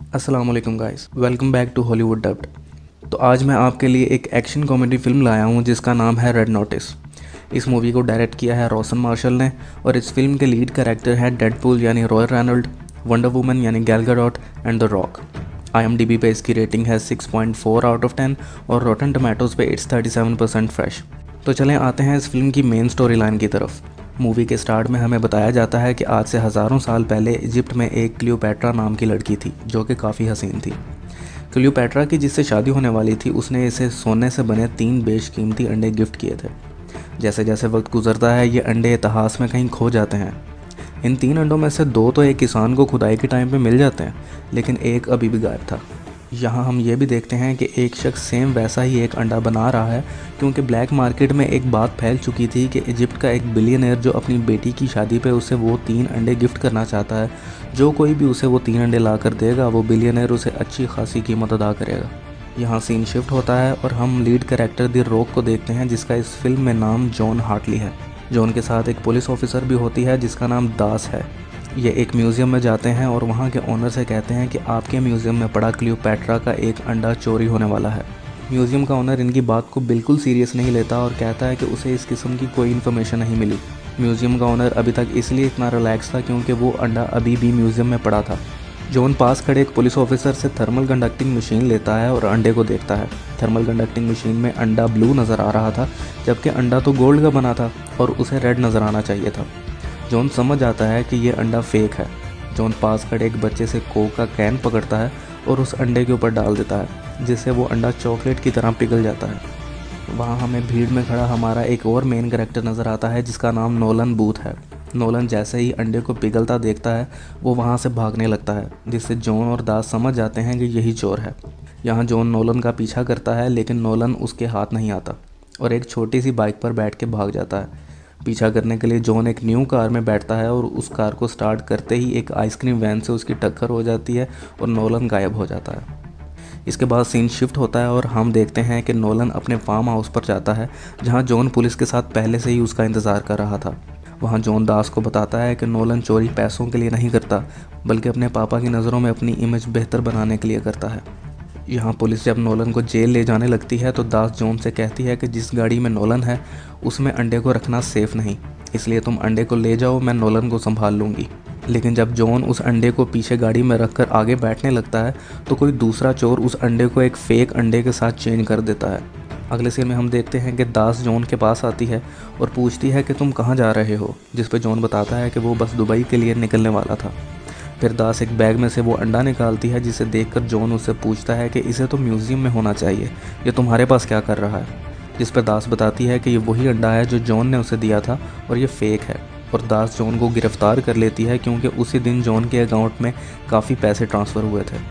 अस्सलाम वालेकुम guys, welcome back to Hollywood dubbed. तो आज मैं आपके लिए एक एक्शन कॉमेडी फिल्म लाया हूँ जिसका नाम है रेड नोटिस। इस मूवी को डायरेक्ट किया है रोशन मार्शल ने और इस फिल्म के लीड कैरेक्टर हैं डेडपूल यानी रॉय रेनॉल्ड, वंडर वुमन यानी Gal Gadot and the rock. IMDb पे इसकी रेटिंग है 6.4 आउट ऑफ 10 और रॉटन टमाटोज़ पे इट्स 37% फ्रेश। तो चलें आते हैं इस फिल्म की मेन स्टोरी लाइन की तरफ। मूवी के स्टार्ट में हमें बताया जाता है कि आज से हज़ारों साल पहले इजिप्ट में एक क्लियोपैट्रा नाम की लड़की थी जो कि काफ़ी हसीन थी। क्लियोपैट्रा की जिससे शादी होने वाली थी उसने इसे सोने से बने 3 बेशकीमती अंडे गिफ्ट किए थे। जैसे जैसे वक्त गुजरता है ये अंडे इतिहास में कहीं खो जाते हैं। इन 3 अंडों में से 2 तो एक किसान को खुदाई के टाइम पे मिल जाते हैं, लेकिन एक अभी भी गायब था। यहाँ हम ये भी देखते हैं कि एक शख्स सेम वैसा ही एक अंडा बना रहा है, क्योंकि ब्लैक मार्केट में एक बात फैल चुकी थी कि इजिप्ट का एक बिलियनर जो अपनी बेटी की शादी पे उसे वो 3 अंडे गिफ्ट करना चाहता है। जो कोई भी उसे वो 3 अंडे ला कर देगा वो बिलियनर उसे अच्छी खासी कीमत अदा करेगा। यहाँ सीन शिफ्ट होता है और हम लीड कैरेक्टर द रॉक को देखते हैं जिसका इस फिल्म में नाम जॉन हार्टली है। जॉन के साथ एक पुलिस ऑफिसर भी होती है जिसका नाम दास है। ये एक म्यूज़ियम में जाते हैं और वहाँ के ओनर से कहते हैं कि आपके म्यूज़ियम में पड़ा क्लियोपैट्रा का एक अंडा चोरी होने वाला है। म्यूज़ियम का ओनर इनकी बात को बिल्कुल सीरियस नहीं लेता और कहता है कि उसे इस किस्म की कोई इन्फॉर्मेशन नहीं मिली। म्यूज़ियम का ओनर अभी तक इसलिए इतना रिलैक्स था क्योंकि वो अंडा अभी भी म्यूज़ियम में पड़ा था। जॉन पास खड़े एक पुलिस ऑफिसर से थर्मल कंडक्टिंग मशीन लेता है और अंडे को देखता है। थर्मल कंडक्टिंग मशीन में अंडा ब्लू नज़र आ रहा था, जबकि अंडा तो गोल्ड का बना था और उसे रेड नज़र आना चाहिए था। जॉन समझ आता है कि ये अंडा फेक है। जॉन पास खड़े एक बच्चे से कोक का कैन पकड़ता है और उस अंडे के ऊपर डाल देता है, जिससे वो अंडा चॉकलेट की तरह पिघल जाता है। वहाँ हमें भीड़ में खड़ा हमारा एक और मेन कैरेक्टर नज़र आता है जिसका नाम नोलन बूथ है। नोलन जैसे ही अंडे को पिघलता देखता है वो वहाँ से भागने लगता है, जिससे जॉन और दास समझ जाते हैं कि यही चोर है। यहाँ जॉन नोलन का पीछा करता है लेकिन नोलन उसके हाथ नहीं आता और एक छोटी सी बाइक पर बैठ के भाग जाता है। पीछा करने के लिए जॉन एक न्यू कार में बैठता है और उस कार को स्टार्ट करते ही एक आइसक्रीम वैन से उसकी टक्कर हो जाती है और नोलन गायब हो जाता है। इसके बाद सीन शिफ्ट होता है और हम देखते हैं कि नोलन अपने फार्म हाउस पर जाता है जहां जॉन पुलिस के साथ पहले से ही उसका इंतज़ार कर रहा था। वहां जॉन दास को बताता है कि नोलन चोरी पैसों के लिए नहीं करता बल्कि अपने पापा की नज़रों में अपनी इमेज बेहतर बनाने के लिए करता है। यहाँ पुलिस जब नोलन को जेल ले जाने लगती है तो दास जॉन से कहती है कि जिस गाड़ी में नोलन है उसमें अंडे को रखना सेफ़ नहीं, इसलिए तुम अंडे को ले जाओ, मैं नोलन को संभाल लूँगी। लेकिन जब जॉन उस अंडे को पीछे गाड़ी में रखकर आगे बैठने लगता है तो कोई दूसरा चोर उस अंडे को एक फेक अंडे के साथ चेंज कर देता है। अगले सीन में हम देखते हैं कि दास जॉन के पास आती है और पूछती है कि तुम कहाँ जा रहे हो, जिस पर जॉन बताता है कि वो बस दुबई के लिए निकलने वाला था। फिर दास एक बैग में से वो अंडा निकालती है जिसे देखकर जॉन उससे पूछता है कि इसे तो म्यूज़ियम में होना चाहिए, ये तुम्हारे पास क्या कर रहा है। जिस पर दास बताती है कि ये वही अंडा है जो जॉन ने उसे दिया था और ये फेक है, और दास जॉन को गिरफ्तार कर लेती है क्योंकि उसी दिन जॉन के अकाउंट में काफ़ी पैसे ट्रांसफ़र हुए थे।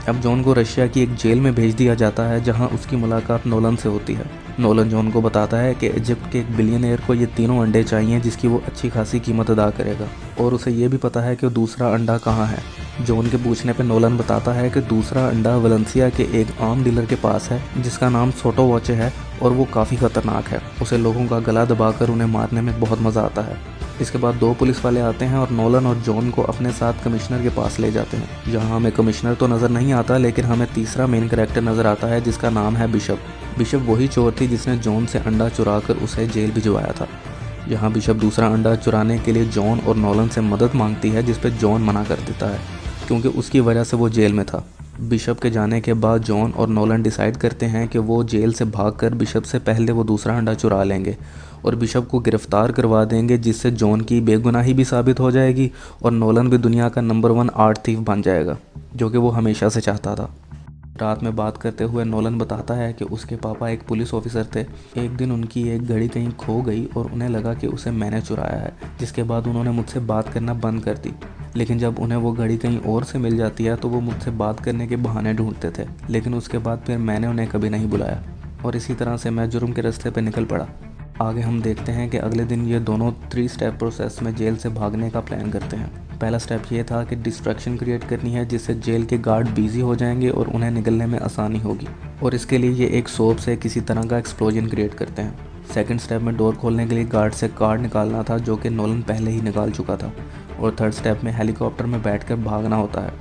अब जॉन को रशिया की एक जेल में भेज दिया जाता है जहां उसकी मुलाकात नोलन से होती है। नोलन जॉन को बताता है कि इजिप्ट के एक बिलियनियर को ये तीनों अंडे चाहिए जिसकी वो अच्छी खासी कीमत अदा करेगा, और उसे ये भी पता है कि दूसरा अंडा कहाँ है। जॉन के पूछने पर नोलन बताता है कि दूसरा अंडा वलेंसिया के एक आम डीलर के पास है जिसका नाम सोटो वॉचे है और वो काफ़ी ख़तरनाक है। उसे लोगों का गला दबाकर उन्हें मारने में बहुत मज़ा आता है। इसके बाद 2 पुलिस वाले आते हैं और नोलन और जॉन को अपने साथ कमिश्नर के पास ले जाते हैं। यहाँ हमें कमिश्नर तो नज़र नहीं आता लेकिन हमें तीसरा मेन कैरेक्टर नज़र आता है जिसका नाम है बिशप। बिशप वही चोर थी जिसने जॉन से अंडा चुरा कर उसे जेल भिजवाया था। यहाँ बिशप दूसरा अंडा चुराने के लिए जॉन और नोलन से मदद मांगती है जिस पर जॉन मना कर देता है क्योंकि उसकी वजह से वो जेल में था। बिशप के जाने के बाद जॉन और नोलन डिसाइड करते हैं कि वो जेल से भागकर बिशप से पहले वो दूसरा अंडा चुरा लेंगे और बिशप को गिरफ्तार करवा देंगे, जिससे जॉन की बेगुनाही भी साबित हो जाएगी और नोलन भी दुनिया का नंबर 1 आर्ट थीफ बन जाएगा, जो कि वो हमेशा से चाहता था। रात में बात करते हुए नोलन बताता है कि उसके पापा एक पुलिस ऑफिसर थे। एक दिन उनकी एक घड़ी कहीं खो गई और उन्हें लगा कि उसे मैंने चुराया है, जिसके बाद उन्होंने मुझसे बात करना बंद कर दी। लेकिन जब उन्हें वो घड़ी कहीं और से मिल जाती है तो वो मुझसे बात करने के बहाने ढूंढते थे, लेकिन उसके बाद फिर मैंने उन्हें कभी नहीं बुलाया और इसी तरह से मैं जुर्म के रास्ते पर निकल पड़ा। आगे हम देखते हैं कि अगले दिन ये दोनों 3 स्टेप प्रोसेस में जेल से भागने का प्लान करते हैं। पहला स्टेप ये था कि डिस्ट्रैक्शन क्रिएट करनी है जिससे जेल के गार्ड बिजी हो जाएंगे और उन्हें निकलने में आसानी होगी, और इसके लिए ये एक सोप से किसी तरह का एक्सप्लोजन क्रिएट करते हैं। सेकंड स्टेप में डोर खोलने के लिए गार्ड से कार्ड निकालना था जो कि नोलन पहले ही निकाल चुका था, और थर्ड स्टेप में हेलीकॉप्टर में बैठकर भागना होता है।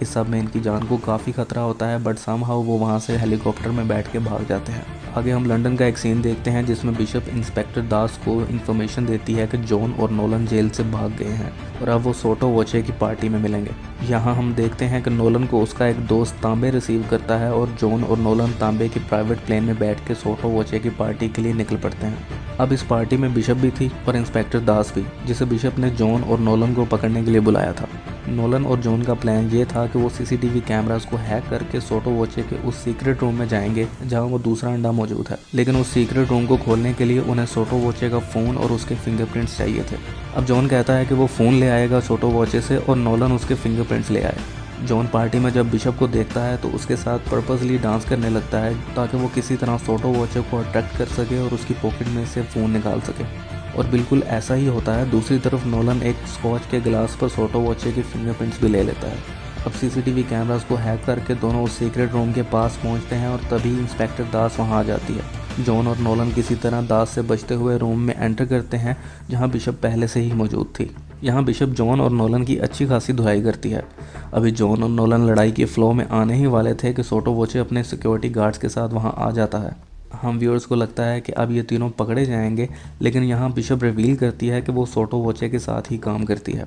इस सब में इनकी जान को काफ़ी खतरा होता है, बट समहाउ वो वहाँ से हेलीकॉप्टर में बैठ के भाग जाते हैं। आगे हम लंदन का एक सीन देखते हैं जिसमें बिशप इंस्पेक्टर दास को इन्फॉर्मेशन देती है कि जॉन और नोलन जेल से भाग गए हैं और अब वो सोटो वोचे की पार्टी में मिलेंगे। यहाँ हम देखते हैं कि नोलन को उसका एक दोस्त तांबे रिसीव करता है और जॉन और नोलन तांबे की प्राइवेट प्लेन में बैठ के सोटो वोचे की पार्टी के लिए निकल पड़ते हैं। अब इस पार्टी में बिशप भी थी और इंस्पेक्टर दास भी, जिसे बिशप ने जॉन और नोलन को पकड़ने के लिए बुलाया था। नोलन और जॉन का प्लान ये था कि वो सीसीटीवी कैमरास को हैक करके सोटो वोचे के उस सीक्रेट रूम में जाएंगे जहां वो दूसरा अंडा मौजूद है, लेकिन उस सीक्रेट रूम को खोलने के लिए उन्हें सोटो वोचे का फ़ोन और उसके फिंगरप्रिंट्स चाहिए थे। अब जॉन कहता है कि वो फ़ोन ले आएगा सोटो वोचे से और नोलन उसके फिंगरप्रिंट्स ले आए। जॉन पार्टी में जब बिशप को देखता है तो उसके साथ पर्पसली डांस करने लगता है ताकि वो किसी तरह सोटो वोचे को अट्रैक्ट कर सके और उसकी पॉकेट में से फ़ोन निकाल सके, और बिल्कुल ऐसा ही होता है। दूसरी तरफ नोलन एक स्कॉच के गिलास पर सोटो वोचे के फिंगरप्रिंट्स भी ले लेता है। अब सीसीटीवी कैमरास को हैक करके दोनों उस सीक्रेट रूम के पास पहुंचते हैं और तभी इंस्पेक्टर दास वहां आ जाती है। जॉन और नोलन किसी तरह दास से बचते हुए रूम में एंटर करते हैं जहां बिशप पहले से ही मौजूद थी। यहाँ बिशप जॉन और नोलन की अच्छी खासी धुलाई करती है। अभी जॉन और नोलन लड़ाई के फ्लो में आने ही वाले थे कि सोटो वोचे अपने सिक्योरिटी गार्ड्स के साथ वहाँ आ जाता है। हम व्यूअर्स को लगता है कि अब ये तीनों पकड़े जाएंगे, लेकिन यहाँ बिशप रिवील करती है कि वो सोटो वोचे के साथ ही काम करती है।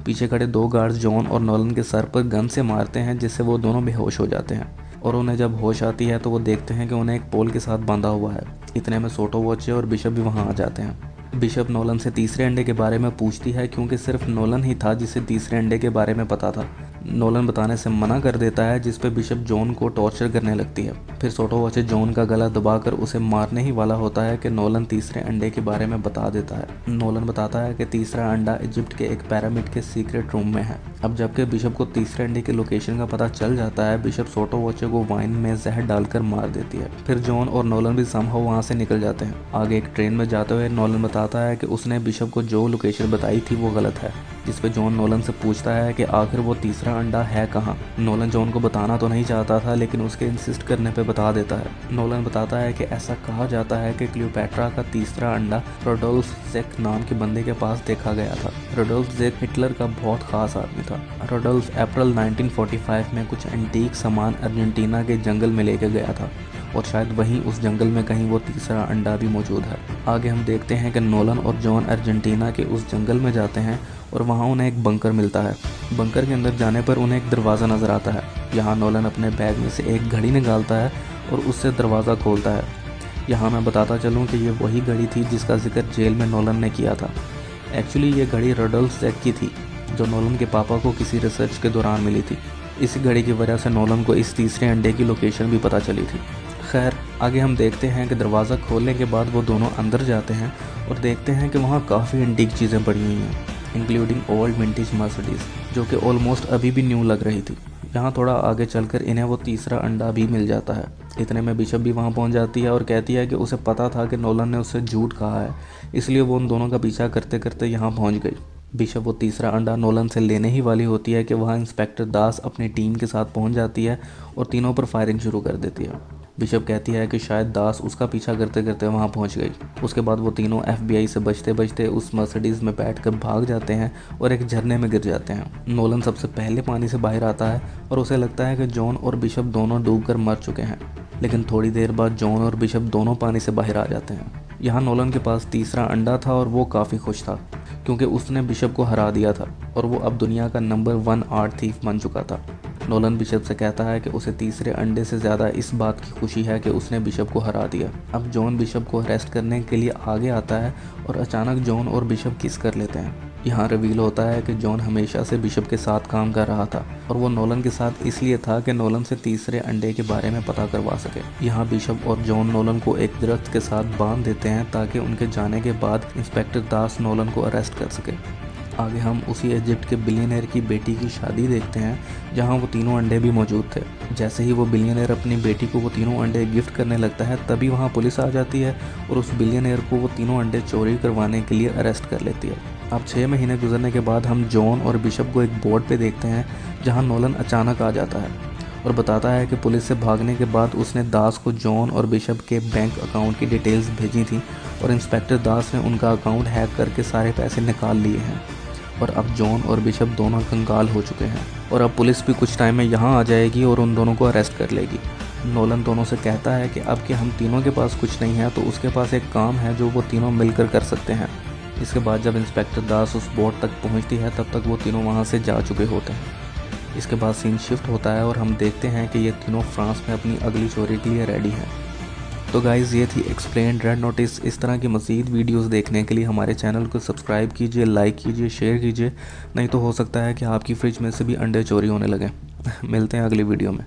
पीछे खड़े दो गार्ड्स जॉन और नोलन के सर पर गन से मारते हैं जिससे वो दोनों बेहोश हो जाते हैं, और उन्हें जब होश आती है तो वो देखते हैं कि उन्हें एक पोल के साथ बांधा हुआ है। इतने में सोटो वोचे और बिशप भी वहाँ आ जाते हैं। बिशप नोलन से तीसरे अंडे के बारे में पूछती है क्योंकि सिर्फ नोलन ही था जिसे तीसरे अंडे के बारे में पता था। नोलन बताने से मना कर देता है, जिस पे बिशप जॉन को टॉर्चर करने लगती है। फिर सोटो वोचे जॉन का गला दबाकर उसे मारने ही वाला होता है कि नोलन तीसरे अंडे के बारे में बता देता है। नोलन बताता है कि तीसरा अंडा इजिप्ट के एक पिरामिड के सीक्रेट रूम में है। अब जबकि बिशप को तीसरे अंडे के लोकेशन का पता चल जाता है, बिशप सोटो वोचे को वाइन में जहर डालकर मार देती है। फिर जॉन और नोलन भी समहाउ वहाँ से निकल जाते हैं। आगे एक ट्रेन में जाते हुए नोलन बताता है कि उसने बिशप को जो लोकेशन बताई थी वो गलत है, जिस पे जॉन नोलन से पूछता है कि आखिर वो तीसरा अंडा है कहाँ। नोलन जॉन को बताना तो नहीं चाहता था, लेकिन उसके इंसिस्ट करने पे बता देता है। नोलन बताता है कि ऐसा कहा जाता है कि क्लियोपैट्रा का तीसरा अंडा रोडोल्फ ज़ेक नाम के बंदे के पास देखा गया था। रोडोल्फ ज़ेक हिटलर का बहुत खास आदमी था। रोडोल्फ अप्रैल 1945 में कुछ एंटीक सामान अर्जेंटीना के जंगल में लेके गया था, और शायद वहीं उस जंगल में कहीं वो तीसरा अंडा भी मौजूद है। आगे हम देखते हैं कि नोलन और जॉन अर्जेंटीना के उस जंगल में जाते हैं और वहाँ उन्हें एक बंकर मिलता है। बंकर के अंदर जाने पर उन्हें एक दरवाज़ा नज़र आता है। यहाँ नोलन अपने बैग में से एक घड़ी निकालता है और उससे दरवाज़ा खोलता है। यहाँ मैं बताता चलूँ कि ये वही घड़ी थी जिसका जिक्र जेल में नोलन ने किया था। एक्चुअली ये घड़ी रोडोल्फ ज़ेक की थी, जो नोलन के पापा को किसी रिसर्च के दौरान मिली थी। इसी घड़ी की वजह से नोलन को इस तीसरे अंडे की लोकेशन भी पता चली थी। खैर, आगे हम देखते हैं कि दरवाज़ा खोलने के बाद वो दोनों अंदर जाते हैं और देखते हैं कि वहाँ काफ़ी एंटीक चीज़ें पड़ी हुई हैं, इंक्लूडिंग ओल्ड विंटेज मर्सिडीज़, जो कि ऑलमोस्ट अभी भी न्यू लग रही थी। यहाँ थोड़ा आगे चलकर इन्हें वो तीसरा अंडा भी मिल जाता है। इतने में बिशप भी वहाँ पहुँच जाती है और कहती है कि उसे पता था कि नोलन ने उससे झूठ कहा है, इसलिए वो उन दोनों का पीछा करते करते यहाँ पहुँच गई। बिशप वो तीसरा अंडा नोलन से लेने ही वाली होती है कि वहाँ इंस्पेक्टर दास अपनी टीम के साथ पहुँच जाती है और तीनों पर फायरिंग शुरू कर देती है। बिशप कहती है कि शायद दास उसका पीछा करते करते वहाँ पहुँच गई। उसके बाद वो तीनों FBI से बचते बचते उस मर्सिडीज़ में बैठकर भाग जाते हैं और एक झरने में गिर जाते हैं। नोलन सबसे पहले पानी से बाहर आता है और उसे लगता है कि जॉन और बिशप दोनों डूबकर मर चुके हैं, लेकिन थोड़ी देर बाद जॉन और बिशप दोनों पानी से बाहर आ जाते हैं। यहाँ नोलन के पास तीसरा अंडा था और वो काफ़ी खुश था क्योंकि उसने बिशप को हरा दिया था और वो अब दुनिया का नंबर 1 आर्ट थीफ बन चुका था। नोलन बिशप से कहता है कि उसे तीसरे अंडे से ज़्यादा इस बात की खुशी है कि उसने बिशप को हरा दिया। अब जॉन बिशप को अरेस्ट करने के लिए आगे आता है और अचानक जॉन और बिशप किस कर लेते हैं। यहाँ रिवील होता है कि जॉन हमेशा से बिशप के साथ काम कर रहा था और वो नोलन के साथ इसलिए था कि नोलन से तीसरे अंडे के बारे में पता करवा सके। यहाँ बिशप और जॉन नोलन को एक दरख्त के साथ बांध देते हैं ताकि उनके जाने के बाद इंस्पेक्टर दास नोलन को अरेस्ट कर सके। आगे हम उसी इजिप्ट के बिलियनर की बेटी की शादी देखते हैं जहां वो तीनों अंडे भी मौजूद थे। जैसे ही वो बिलियनर अपनी बेटी को वो तीनों अंडे गिफ्ट करने लगता है, तभी वहां पुलिस आ जाती है और उस बिलियनर को वो तीनों अंडे चोरी करवाने के लिए अरेस्ट कर लेती है। अब 6 महीने गुजरने के बाद हम जॉन और बिशप को एक बोर्ड पे देखते हैं जहाँ नोलन अचानक आ जाता है और बताता है कि पुलिस से भागने के बाद उसने दास को जॉन और बिशप के बैंक अकाउंट की डिटेल्स भेजी थी और इंस्पेक्टर दास ने उनका अकाउंट हैक करके सारे पैसे निकाल लिए हैं। और अब जॉन और बिशप दोनों कंगाल हो चुके हैं और अब पुलिस भी कुछ टाइम में यहाँ आ जाएगी और उन दोनों को अरेस्ट कर लेगी। नोलन दोनों से कहता है कि अब कि हम तीनों के पास कुछ नहीं है तो उसके पास एक काम है जो वो तीनों मिलकर कर सकते हैं। इसके बाद जब इंस्पेक्टर दास उस बोट तक पहुंचती है तब तक वो तीनों वहां से जा चुके होते हैं। इसके बाद सीन शिफ्ट होता है और हम देखते हैं कि ये तीनों फ्रांस में अपनी अगली चोरी के लिए रेडी हैं। तो गाइज़ ये थी एक्सप्लेन्ड रेड नोटिस। इस तरह की मज़ीद वीडियोस देखने के लिए हमारे चैनल को सब्सक्राइब कीजिए, लाइक कीजिए, शेयर कीजिए। नहीं तो हो सकता है कि आपकी फ्रिज में से भी अंडे चोरी होने लगें। मिलते हैं अगली वीडियो में।